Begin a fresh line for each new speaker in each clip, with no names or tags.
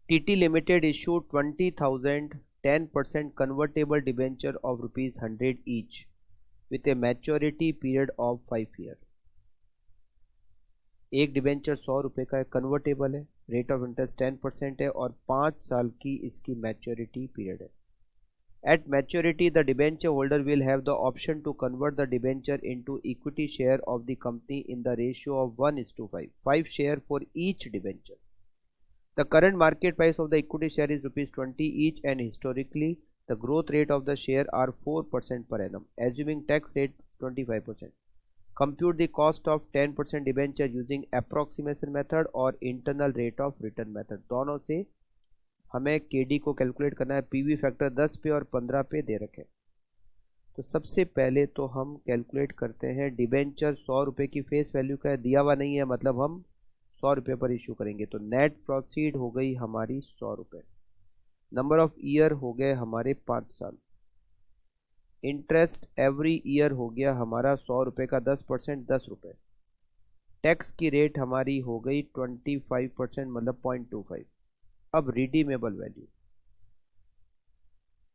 TT Limited issued 20,000 10% convertible debenture of rupees 100 each with a maturity period of 5 year. एक debenture 100 रुपये का है, convertible है, rate of interest 10% है और 5 साल की इसकी मैच्योरिटी पीरियड है. At maturity, the debenture holder will have the option to convert the debenture into equity share of the company in the ratio of 1:5, 5 share for each debenture. The current market price of the equity share is rupees 20 each, and historically the growth rate of the share are 4% per annum, assuming tax rate 25%. Compute the cost of 10% debenture using approximation method और internal rate of return method. दोनों से हमें KD को calculate करना है. PV factor 10 पे और 15 पे दे रखे. तो सबसे पहले तो हम कैलकुलेट करते हैं. डिबेंचर 100 रुपये की फेस वैल्यू का है, दिया हुआ नहीं है, मतलब हम 100 रुपये पर इशू करेंगे. तो नेट प्रोसीड हो गई हमारी 100 रुपये. नंबर ऑफ ईयर हो गए हमारे 5 साल. इंटरेस्ट एवरी ईयर हो गया हमारा 100 रुपये का 10%, 10 रुपये. टैक्स की रेट हमारी हो गई 25%, मतलब 0.25. अब रिडीमेबल वैल्यू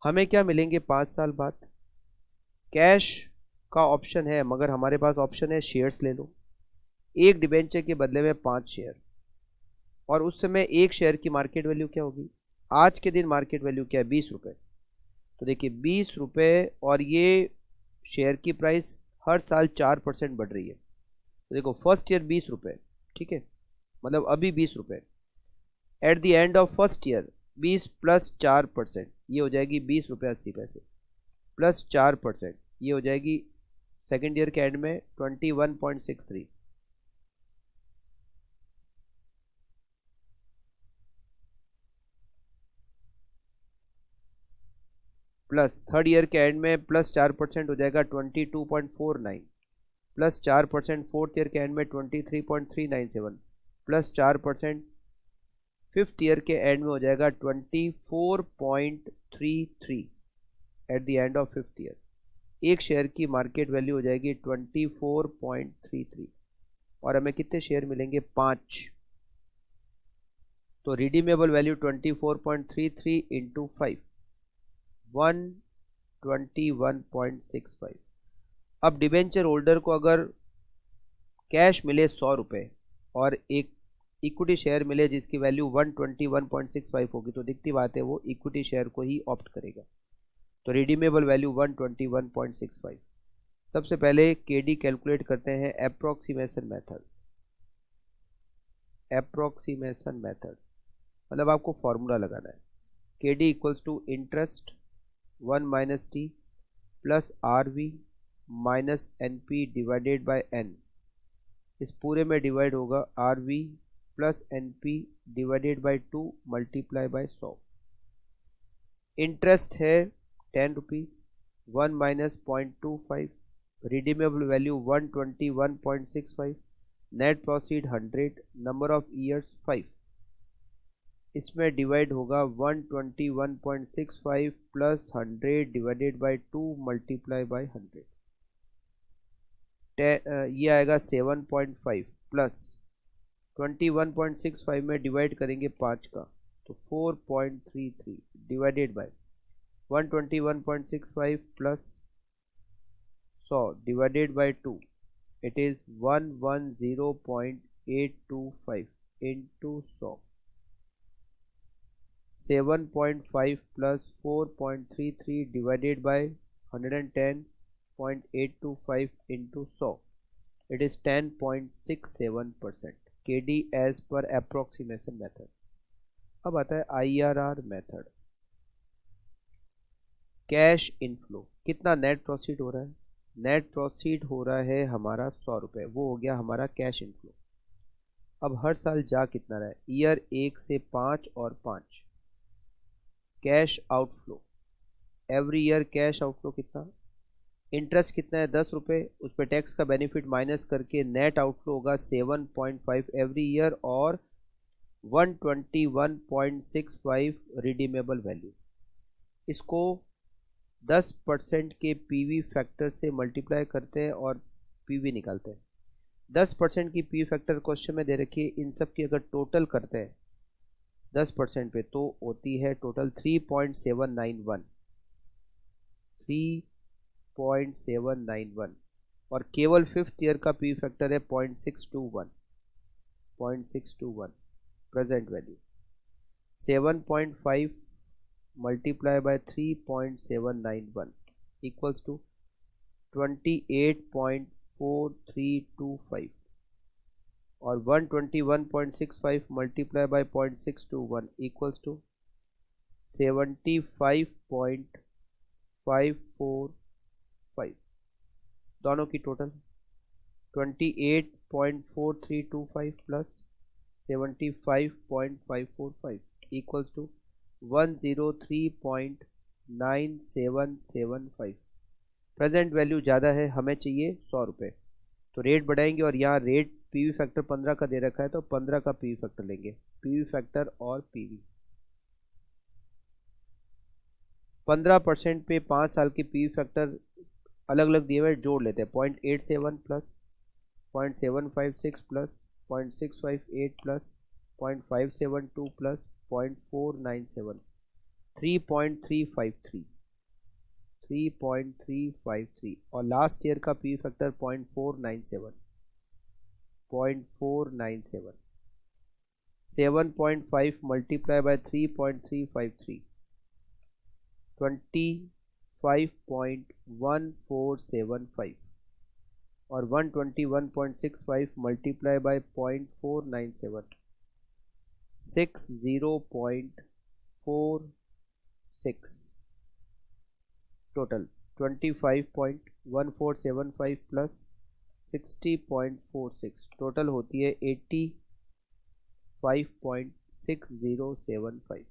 हमें क्या मिलेंगे 5 साल बाद. कैश का ऑप्शन है, मगर हमारे पास ऑप्शन है शेयर्स ले लो. एक डिबेंचर के बदले में 5 शेयर, और उस समय एक शेयर की मार्केट वैल्यू क्या होगी. आज के दिन मार्केट वैल्यू क्या है, 20 रुपये. तो देखिए 20 रुपये, और ये शेयर की प्राइस हर साल 4% बढ़ रही है. तो देखो फर्स्ट ईयर 20 रुपये, ठीक है, मतलब अभी 20 रुपये. At the end of first year 20 plus 4%, ये हो जाएगी 20 रुपये 80 पैसे, प्लस 4%, ये हो जाएगी सेकेंड ईयर के एंड में 21.63. प्लस थर्ड ईयर के एंड में प्लस 4% हो जाएगा 22.49, प्लस 4% फोर्थ ईयर के एंड में 23.397, प्लस 4% फिफ्थ ईयर के एंड में हो जाएगा 24.33 at the end of fifth year. एक शेयर की मार्केट वैल्यू हो जाएगी 24.33, और हमें कितने शेयर मिलेंगे, 5. तो रिडीमेबल वैल्यू 24.33 इंटू 5, 121.65. अब डिबेंचर होल्डर को अगर कैश मिले 100 रुपये और एक इक्विटी शेयर मिले जिसकी वैल्यू 121.65 होगी, तो दिखती बात है वो इक्विटी शेयर को ही ऑप्ट करेगा. तो रिडीमेबल वैल्यू 121.65. सबसे पहले केडी कैलकुलेट करते हैं अप्रोक्सीमेशन मेथड. अप्रोक्सीमेशन मेथड मतलब आपको फॉर्मूला लगाना है. KD equals to interest 1 minus T plus R V minus N P divided by N. इस पूरे में डिवाइड होगा R V plus N P divided by 2 multiply by 100. Interest है 10 rupees, 1 minus 0.25, redeemable value 121.65, net proceed 100, number of years 5. इसमें divide होगा 121.65 plus 100 divided by 2 multiply by 100. ये आएगा 7.5 plus 21.65 में डिवाइड करेंगे 5 का, तो 4.33 divided by 121.65 plus 100 divided by 2, it is 110.825 into 100. 7.5 plus 4.33 divided by 110.825 into 100, it is 10.67%. KD as per approximation method. अब आता है IRR मेथड. कैश इनफ्लो, कितना नेट प्रोसीड हो रहा है. नेट प्रोसीड हो रहा है हमारा 100 रुपये, वो हो गया हमारा कैश इनफ्लो. अब हर साल जा कितना रहा है, ईयर 1 से 5 और 5. Cash outflow, every year cash outflow कितना. इंटरेस्ट कितना है 10 रुपये, उस पर टैक्स का बेनिफिट माइनस करके नेट आउटफ्लो होगा 7.5 एवरी ईयर और 121.65 रिडीमेबल वैल्यू. इसको 10% के पीवी फैक्टर से मल्टीप्लाई करते हैं और पीवी निकालते हैं. 10% की पीवी फैक्टर क्वेश्चन में दे रखी है. इन सब की अगर टोटल करते हैं 10% पे, तो होती है टोटल 3.791, 3.791। और केवल 5th ईयर का पी फैक्टर है 0.621, 0.621 present value. 7.5 multiply by 3.791 equals to 28.4325 और 121.65 मल्टीप्लाई बाय 0.621 इक्वल्स टू 75.545। दोनों की total 28.4325 plus 75.545 equals to 103.9775। Present value ज़्यादा है, हमें चाहिए 100 रुपये, तो रेट बढ़ाएंगे और यहाँ रेट पीवी फैक्टर 15 का दे रखा है तो 15 का पीवी फैक्टर लेंगे। पीवी फैक्टर और पीवी 15% पे 5 साल के पीवी फैक्टर अलग अलग दिए हुए जोड़ लेते हैं। 0.87 प्लस 0.756 प्लस 0.658 प्लस 0.572 प्लस 0.497, 3.353, 3.353 और लास्ट ईयर का पी फैक्टर 0.497, 0.497। 7.5 मल्टीप्लाई बाय 3.353, 25.1475 और 121.65 multiply by 0.497, 60.46 total 25.1475 plus 60.46 total होती है 85.6075।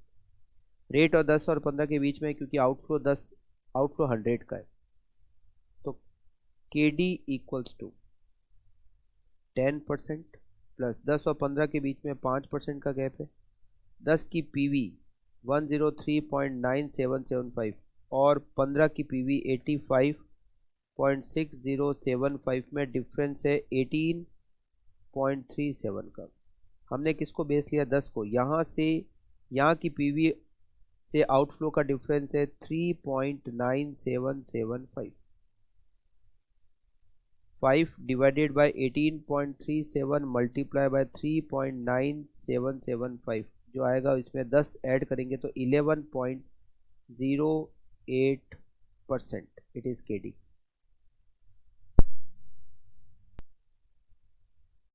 रेट और 10 और 15 के बीच में, क्योंकि आउटफ्लो 100 का है, तो के डी इक्वल्स टू 10% प्लस 10 और 15 के बीच में 5% का गैप है। 10 की पीवी 103.9775 और 15 की पीवी 85.6075 में डिफरेंस है 18.37 का। हमने किसको बेस लिया? 10 को। यहाँ से यहाँ की पीवी से आउटफ्लो का डिफरेंस है 3.9775। 5 डिवाइडेड बाय 18.37 मल्टीप्लाई बाय 3.9775 जो आएगा, इसमें 10 ऐड करेंगे तो 11.08%। इट इज़ के डी।